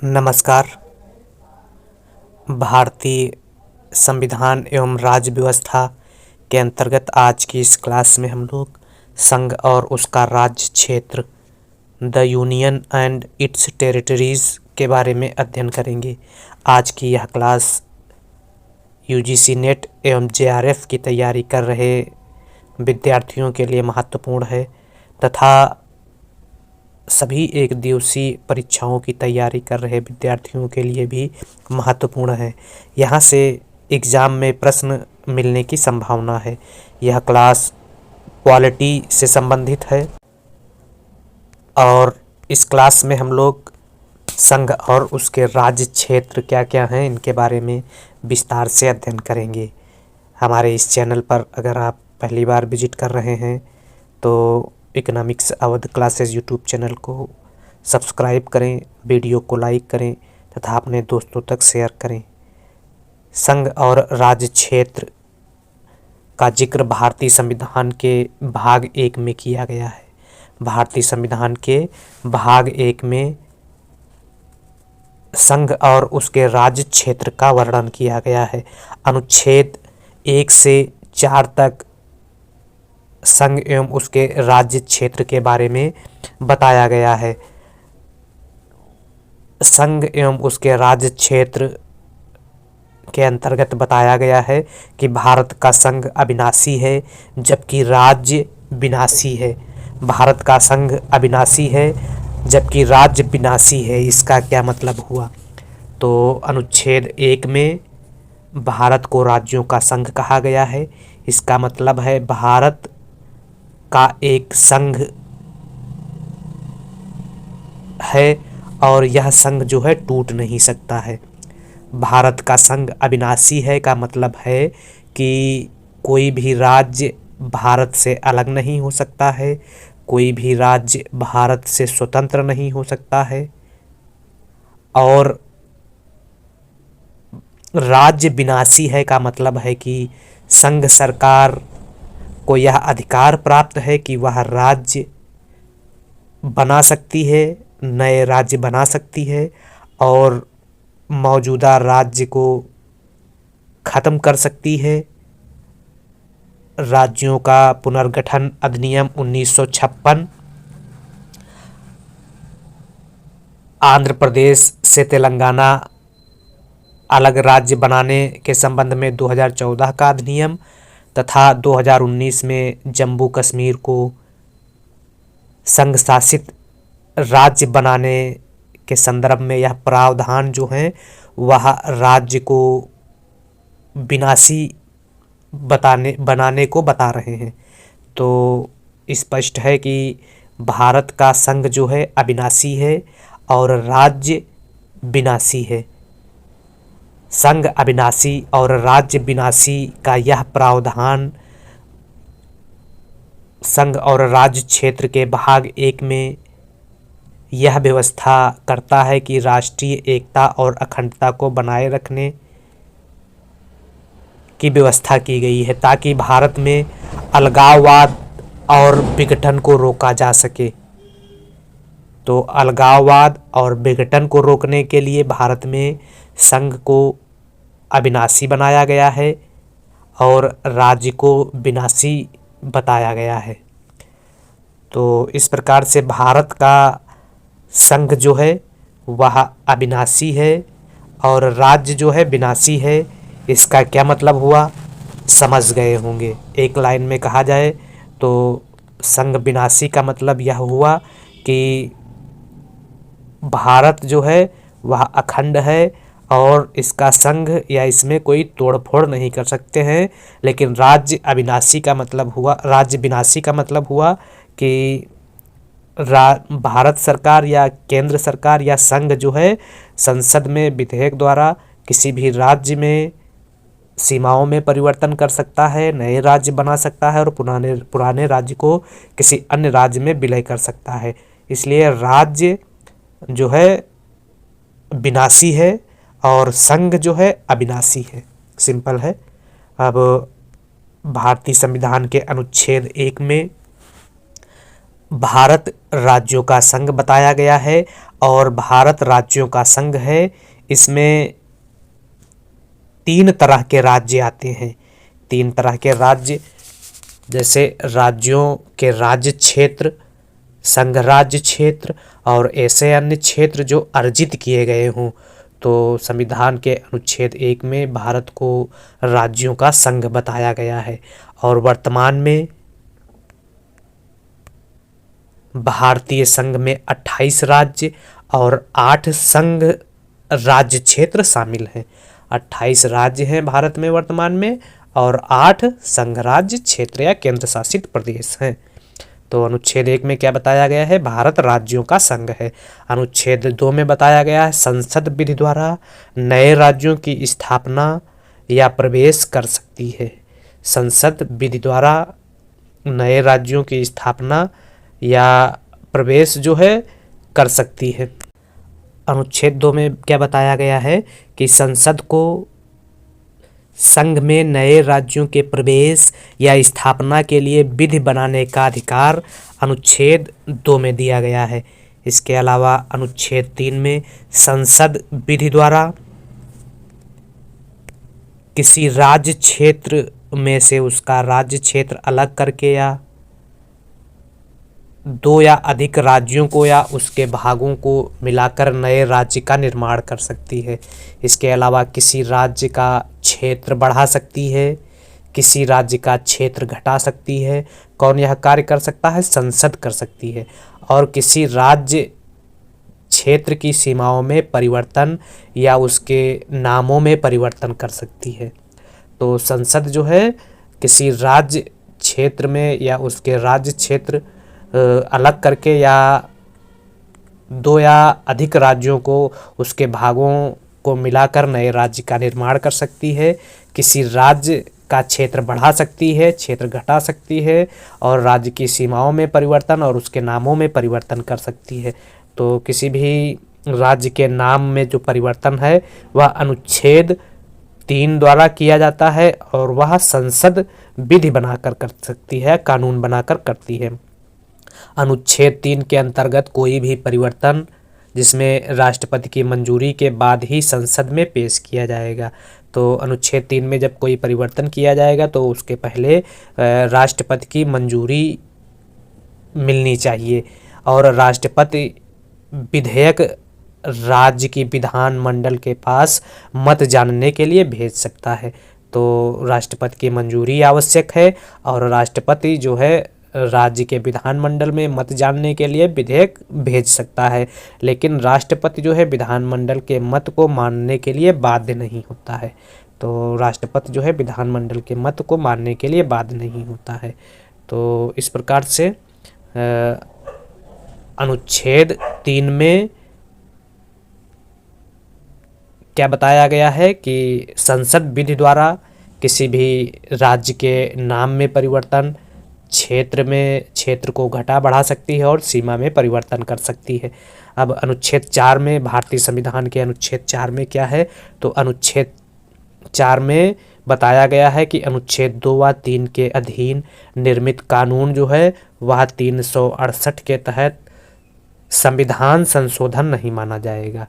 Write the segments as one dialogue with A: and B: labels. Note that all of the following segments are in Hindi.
A: नमस्कार। भारतीय संविधान एवं राज्य व्यवस्था के अंतर्गत आज की इस क्लास में हम लोग संघ और उसका राज्य क्षेत्र the union and it's territories के बारे में अध्ययन करेंगे। आज की यह क्लास यूजीसी नेट एवं जेआरएफ की तैयारी कर रहे विद्यार्थियों के लिए महत्वपूर्ण है तथा सभी एक दिवसीय परीक्षाओं की तैयारी कर रहे विद्यार्थियों के लिए भी महत्वपूर्ण है। यहाँ से एग्ज़ाम में प्रश्न मिलने की संभावना है। यह क्लास क्वालिटी से संबंधित है और इस क्लास में हम लोग संघ और उसके राज्य क्षेत्र क्या क्या हैं इनके बारे में विस्तार से अध्ययन करेंगे। हमारे इस चैनल पर अगर आप पहली बार विजिट कर रहे हैं तो economics Awadh classes YouTube channel को सब्सक्राइब करें, वीडियो को लाइक करें तथा अपने दोस्तों तक शेयर करें। संघ और राज्य क्षेत्र का जिक्र भारतीय संविधान के भाग 1 में किया गया है। भारतीय संविधान के भाग 1 में संघ और उसके राज्य क्षेत्र का वर्णन किया गया है। अनुच्छेद 1 से 4 तक संघ एवं उसके राज्य क्षेत्र के बारे में बताया गया है। संघ एवं उसके राज्य क्षेत्र के अंतर्गत बताया गया है कि भारत का संघ अविनाशी है जबकि राज्य विनाशी है। भारत का संघ अविनाशी है जबकि राज्य विनाशी है। इसका क्या मतलब हुआ? तो अनुच्छेद 1 में भारत को राज्यों का संघ कहा गया है। इसका मतलब है भारत का एक संघ है और यह संघ जो है टूट नहीं सकता है। भारत का संघ अविनाशी है का मतलब है कि कोई भी राज्य भारत से अलग नहीं हो सकता है, कोई भी राज्य भारत से स्वतंत्र नहीं हो सकता है और राज्य विनाशी है का मतलब है कि संघ सरकार को यह अधिकार प्राप्त है कि वह राज्य बना सकती है, नए राज्य बना सकती है और मौजूदा राज्य को ख़त्म कर सकती है। राज्यों का पुनर्गठन अधिनियम 1956 आंध्र प्रदेश से तेलंगाना अलग राज्य बनाने के संबंध में 2014 का अधिनियम तथा 2019 में जम्मू कश्मीर को संघ शासित राज्य बनाने के संदर्भ में यह प्रावधान जो हैं वह राज्य को विनाशी बनाने को बता रहे हैं। तो स्पष्ट है कि भारत का संघ जो है अविनाशी है और राज्य विनाशी है। संघ अविनाशी और राज्य विनाशी का यह प्रावधान संघ और राज्य क्षेत्र के भाग 1 में यह व्यवस्था करता है कि राष्ट्रीय एकता और अखंडता को बनाए रखने की व्यवस्था की गई है ताकि भारत में अलगाववाद और विघटन को रोका जा सके। तो अलगाववाद और विघटन को रोकने के लिए भारत में संघ को अविनाशी बनाया गया है और राज्य को विनाशी बताया गया है। तो इस प्रकार से भारत का संघ जो है वह अविनाशी है और राज्य जो है विनाशी है। इसका क्या मतलब हुआ समझ गए होंगे। एक लाइन में कहा जाए तो संघ विनाशी का मतलब यह हुआ कि भारत जो है वह अखंड है और इसका संघ या इसमें कोई तोड़फोड़ नहीं कर सकते हैं। लेकिन राज्य अविनाशी का मतलब हुआ, राज्य विनाशी का मतलब हुआ कि भारत सरकार या केंद्र सरकार या संघ जो है संसद में विधेयक द्वारा किसी भी राज्य में सीमाओं में परिवर्तन कर सकता है, नए राज्य बना सकता है और पुराने राज्य को किसी अन्य राज्य में विलय कर सकता है। इसलिए राज्य जो है विनाशी है और संघ जो है अविनाशी है। सिंपल है। अब भारतीय संविधान के अनुच्छेद 1 में भारत राज्यों का संघ बताया गया है और भारत राज्यों का संघ है, इसमें 3 तरह के राज्य आते हैं। 3 तरह के राज्य, जैसे राज्यों के राज्य क्षेत्र, संघ राज्य क्षेत्र और ऐसे अन्य क्षेत्र जो अर्जित किए गए हों। तो संविधान के अनुच्छेद 1 में भारत को राज्यों का संघ बताया गया है और वर्तमान में भारतीय संघ में 28 राज्य और 8 संघ राज्य क्षेत्र शामिल हैं। 28 राज्य हैं भारत में वर्तमान में और 8 संघ राज्य क्षेत्र या केंद्र शासित प्रदेश हैं। तो अनुच्छेद 1 में क्या बताया गया है? भारत राज्यों का संघ है। अनुच्छेद 2 में बताया गया है संसद विधि द्वारा नए राज्यों की स्थापना या प्रवेश कर सकती है। संसद विधि द्वारा नए राज्यों की स्थापना या प्रवेश जो है कर सकती है। अनुच्छेद 2 में क्या बताया गया है कि संसद को संघ में नए राज्यों के प्रवेश या स्थापना के लिए विधि बनाने का अधिकार अनुच्छेद 2 में दिया गया है। इसके अलावा अनुच्छेद 3 में संसद विधि द्वारा किसी राज्य क्षेत्र में से उसका राज्य क्षेत्र अलग करके या 2 या अधिक राज्यों को या उसके भागों को मिलाकर नए राज्य का निर्माण कर सकती है। इसके अलावा किसी राज्य का क्षेत्र बढ़ा सकती है, किसी राज्य का क्षेत्र घटा सकती है। कौन यह कार्य कर सकता है? संसद कर सकती है। और किसी राज्य क्षेत्र की सीमाओं में परिवर्तन या उसके नामों में परिवर्तन कर सकती है। तो संसद जो है किसी राज्य क्षेत्र में या उसके राज्य क्षेत्र अलग करके या 2 या अधिक राज्यों को उसके भागों को मिलाकर नए राज्य का निर्माण कर सकती है। किसी राज्य का क्षेत्र बढ़ा सकती है, क्षेत्र घटा सकती है और राज्य की सीमाओं में परिवर्तन और उसके नामों में परिवर्तन कर सकती है। तो किसी भी राज्य के नाम में जो परिवर्तन है वह अनुच्छेद 3 द्वारा किया जाता है और वह संसद विधि बनाकर कर सकती है, कानून बनाकर करती है। अनुच्छेद 3 के अंतर्गत कोई भी परिवर्तन जिसमें राष्ट्रपति की मंजूरी के बाद ही संसद में पेश किया जाएगा। तो अनुच्छेद 3 में जब कोई परिवर्तन किया जाएगा तो उसके पहले राष्ट्रपति की मंजूरी मिलनी चाहिए और राष्ट्रपति विधेयक राज्य की विधानमंडल के पास मत जानने के लिए भेज सकता है। तो राष्ट्रपति की मंजूरी आवश्यक है और राष्ट्रपति जो है राज्य के विधानमंडल में मत जानने के लिए विधेयक भेज सकता है, लेकिन राष्ट्रपति जो है विधानमंडल के मत को मानने के लिए बाध्य नहीं होता है। तो राष्ट्रपति जो है विधानमंडल के मत को मानने के लिए बाध्य नहीं होता है। तो इस प्रकार से अनुच्छेद 3 में क्या बताया गया है कि संसद विधि द्वारा किसी भी राज्य के नाम में परिवर्तन, क्षेत्र को घटा बढ़ा सकती है और सीमा में परिवर्तन कर सकती है। अब अनुच्छेद 4 में, भारतीय संविधान के अनुच्छेद 4 में क्या है? तो अनुच्छेद 4 में बताया गया है कि अनुच्छेद 2 व 3 के अधीन निर्मित कानून जो है वह 368 के तहत संविधान संशोधन नहीं माना जाएगा।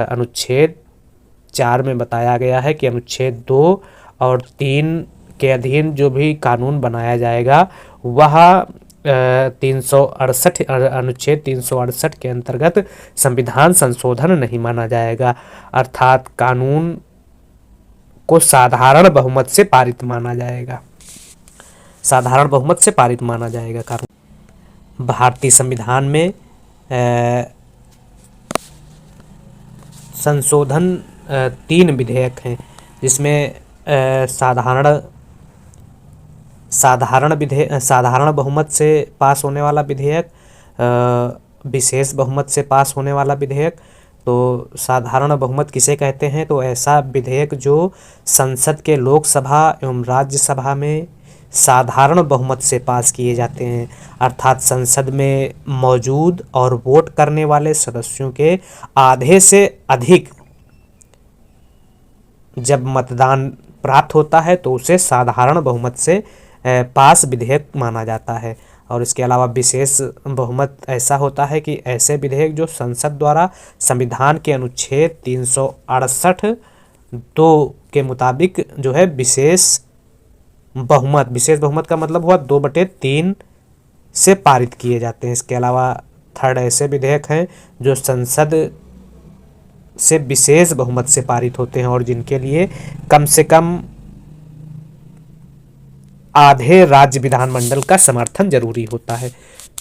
A: अनुच्छेद 4 में बताया गया है कि अनुच्छेद 2 और 3 के अधीन जो भी कानून बनाया जाएगा वह अनुच्छेद 368 के अंतर्गत संविधान संशोधन नहीं माना जाएगा, अर्थात कानून को साधारण बहुमत से पारित माना जाएगा। साधारण बहुमत से पारित माना जाएगा कानून। भारतीय संविधान में संशोधन 3 विधेयक हैं, जिसमें साधारण बहुमत से पास होने वाला विधेयक, विशेष बहुमत से पास होने वाला विधेयक। तो साधारण बहुमत किसे कहते हैं? तो ऐसा विधेयक जो संसद के लोकसभा एवं राज्यसभा में साधारण बहुमत से पास किए जाते हैं, अर्थात संसद में मौजूद और वोट करने वाले सदस्यों के आधे से अधिक जब मतदान प्राप्त होता है तो उसे साधारण बहुमत से पास विधेयक माना जाता है। और इसके अलावा विशेष बहुमत ऐसा होता है कि ऐसे विधेयक जो संसद द्वारा संविधान के अनुच्छेद 368(2) के मुताबिक जो है विशेष बहुमत का मतलब हुआ 2/3 से पारित किए जाते हैं। इसके अलावा थर्ड ऐसे विधेयक हैं जो संसद से विशेष बहुमत से पारित होते हैं और जिनके लिए कम से कम आधे राज्य विधानमंडल का समर्थन जरूरी होता है।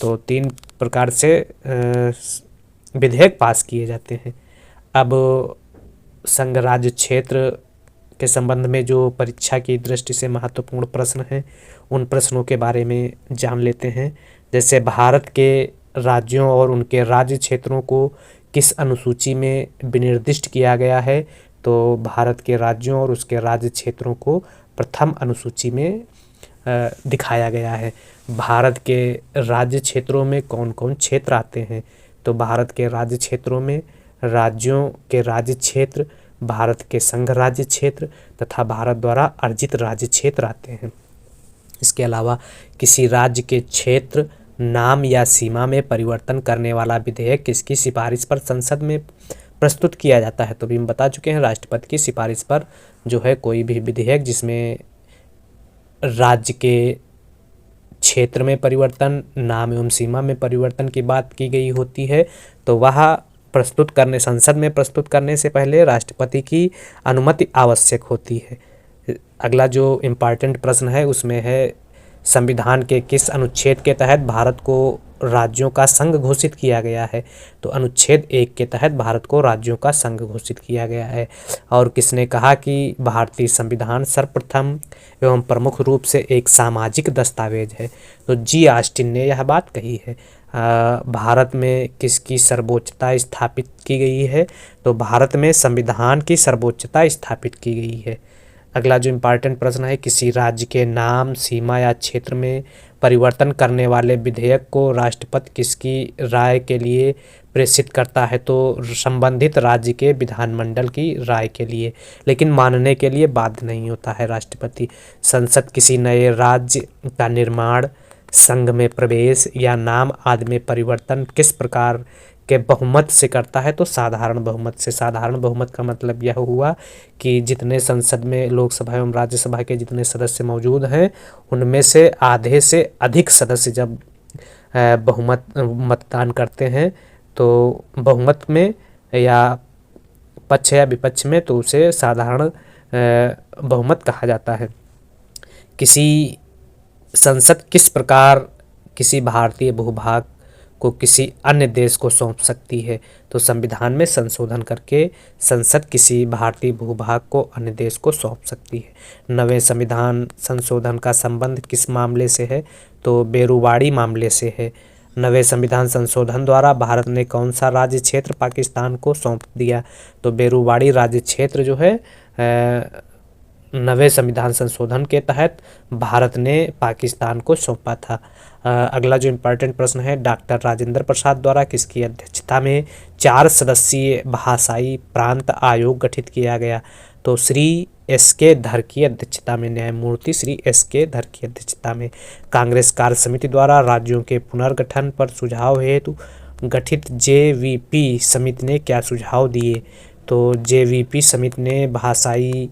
A: तो 3 प्रकार से विधेयक पास किए जाते हैं। अब संघ राज्य क्षेत्र के संबंध में जो परीक्षा की दृष्टि से महत्वपूर्ण प्रश्न हैं उन प्रश्नों के बारे में जान लेते हैं। जैसे भारत के राज्यों और उनके राज्य क्षेत्रों को किस अनुसूची में विनिर्दिष्ट किया गया है, तो भारत के राज्यों और उसके राज्य क्षेत्रों को प्रथम अनुसूची में दिखाया गया है। भारत के राज्य क्षेत्रों में कौन कौन क्षेत्र आते हैं, तो भारत के राज्य क्षेत्रों में राज्यों के राज्य क्षेत्र, भारत के संघ राज्य क्षेत्र तथा भारत द्वारा अर्जित राज्य क्षेत्र आते हैं। इसके अलावा किसी राज्य के क्षेत्र, नाम या सीमा में परिवर्तन करने वाला विधेयक किसकी सिफारिश पर संसद में प्रस्तुत किया जाता है, तो भी हम बता चुके हैं राष्ट्रपति की सिफारिश पर जो है कोई भी विधेयक जिसमें राज्य के क्षेत्र में परिवर्तन, नाम एवं सीमा में परिवर्तन की बात की गई होती है, तो वह संसद में प्रस्तुत करने से पहले राष्ट्रपति की अनुमति आवश्यक होती है। अगला जो इम्पॉर्टेंट प्रश्न है उसमें है संविधान के किस अनुच्छेद के तहत भारत को राज्यों का संघ घोषित किया गया है, तो अनुच्छेद 1 के तहत भारत को राज्यों का संघ घोषित किया गया है। और किसने कहा कि भारतीय संविधान सर्वप्रथम एवं प्रमुख रूप से एक सामाजिक दस्तावेज है, तो जी ऑस्टिन ने यह बात कही है। भारत में किसकी सर्वोच्चता स्थापित की गई है, तो भारत में संविधान की सर्वोच्चता स्थापित की गई है। अगला जो इम्पॉर्टेंट प्रश्न है, किसी राज्य के नाम, सीमा या क्षेत्र में परिवर्तन करने वाले विधेयक को राष्ट्रपति किसकी राय के लिए प्रेषित करता है, तो संबंधित राज्य के विधानमंडल की राय के लिए, लेकिन मानने के लिए बाध्य नहीं होता है राष्ट्रपति। संसद किसी नए राज्य का निर्माण, संघ में प्रवेश या नाम आदि में परिवर्तन किस प्रकार के बहुमत से करता है, तो साधारण बहुमत से। साधारण बहुमत का मतलब यह हुआ कि जितने संसद में लोकसभा एवं राज्यसभा के जितने सदस्य मौजूद हैं उनमें से आधे से अधिक सदस्य जब मतदान करते हैं तो बहुमत में या पक्ष या विपक्ष में, तो उसे साधारण बहुमत कहा जाता है। किसी संसद किस प्रकार किसी भारतीय भूभाग को किसी अन्य देश को सौंप सकती है, तो संविधान में संशोधन करके संसद किसी भारतीय भूभाग को अन्य देश को सौंप सकती है। नवे संविधान संशोधन का संबंध किस मामले से है, तो बेरुवाड़ी मामले से है। नवे संविधान संशोधन द्वारा भारत ने कौन सा राज्य क्षेत्र पाकिस्तान को सौंप दिया, तो बेरुवाड़ी राज्य क्षेत्र जो है नवे संविधान संशोधन के तहत भारत ने पाकिस्तान को सौंपा था। अगला जो इम्पोर्टेंट प्रश्न है, डॉक्टर राजेंद्र प्रसाद द्वारा किसकी अध्यक्षता में 4 सदस्यीय भाषाई प्रांत आयोग गठित किया गया, तो श्री एस.के. धर की अध्यक्षता में, न्यायमूर्ति श्री एस.के. धर की अध्यक्षता में। कांग्रेस कार्य समिति द्वारा राज्यों के पुनर्गठन पर सुझाव हेतु गठित जे.वी.पी. समिति ने क्या सुझाव दिए, तो जे.वी.पी. समिति ने भाषाई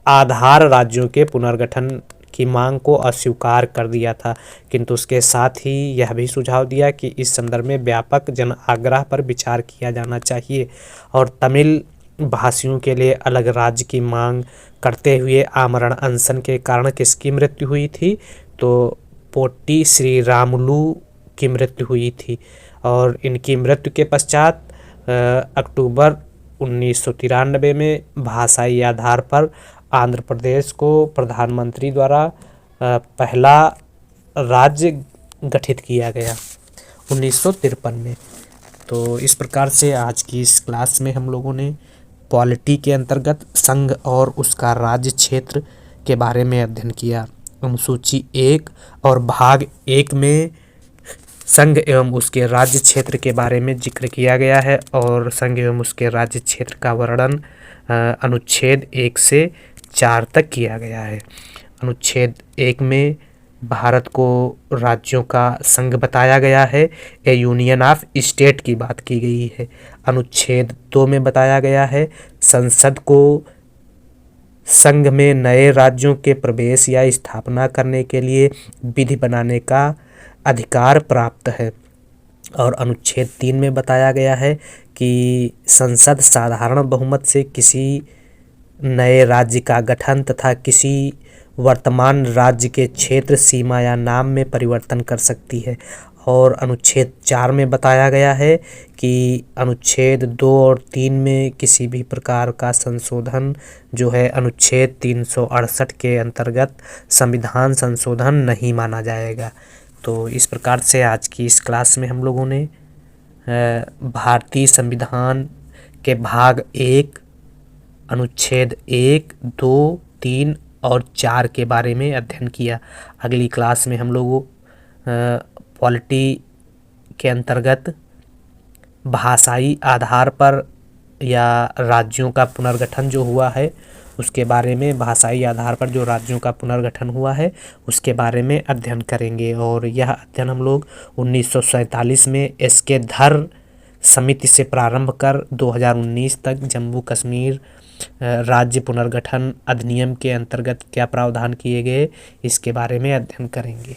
A: आधार राज्यों के पुनर्गठन की मांग को अस्वीकार कर दिया था, किंतु उसके साथ ही यह भी सुझाव दिया कि इस संदर्भ में व्यापक जन आग्रह पर विचार किया जाना चाहिए। और तमिल भाषियों के लिए अलग राज्य की मांग करते हुए आमरण अनशन के कारण किसकी मृत्यु हुई थी, तो पोट्टी श्रीरामुलु की मृत्यु हुई थी। और इनकी मृत्यु के पश्चात अक्टूबर 1993 में भाषाई आधार पर आंध्र प्रदेश को प्रधानमंत्री द्वारा पहला राज्य गठित किया गया 1953 में। तो इस प्रकार से आज की इस क्लास में हम लोगों ने पॉलिटी के अंतर्गत संघ और उसका राज्य क्षेत्र के बारे में अध्ययन किया। अनुसूची 1 और भाग 1 में संघ एवं उसके राज्य क्षेत्र के बारे में जिक्र किया गया है और संघ एवं उसके राज्य क्षेत्र का वर्णन अनुच्छेद 1 से 4 तक किया गया है। अनुच्छेद 1 में भारत को राज्यों का संघ बताया गया है, ए यूनियन ऑफ स्टेट की बात की गई है। अनुच्छेद 2 में बताया गया है संसद को संघ में नए राज्यों के प्रवेश या स्थापना करने के लिए विधि बनाने का अधिकार प्राप्त है। और अनुच्छेद 3 में बताया गया है कि संसद साधारण बहुमत से किसी नए राज्य का गठन तथा किसी वर्तमान राज्य के क्षेत्र, सीमा या नाम में परिवर्तन कर सकती है। और अनुच्छेद 4 में बताया गया है कि अनुच्छेद 2 और 3 में किसी भी प्रकार का संशोधन जो है अनुच्छेद 368 के अंतर्गत संविधान संशोधन नहीं माना जाएगा। तो इस प्रकार से आज की इस क्लास में हम लोगों ने भारतीय संविधान के भाग 1 अनुच्छेद 1, 2, 3 और 4 के बारे में अध्ययन किया। अगली क्लास में हम लोगों पॉलिटी के अंतर्गत भाषाई आधार पर या राज्यों का पुनर्गठन जो हुआ है उसके बारे में, भाषाई आधार पर जो राज्यों का पुनर्गठन हुआ है उसके बारे में अध्ययन करेंगे। और यह अध्ययन हम लोग 1947 में एस.के. धर समिति से प्रारंभ कर 2019 तक जम्मू कश्मीर राज्य पुनर्गठन अधिनियम के अंतर्गत क्या प्रावधान किए गए इसके बारे में अध्ययन करेंगे।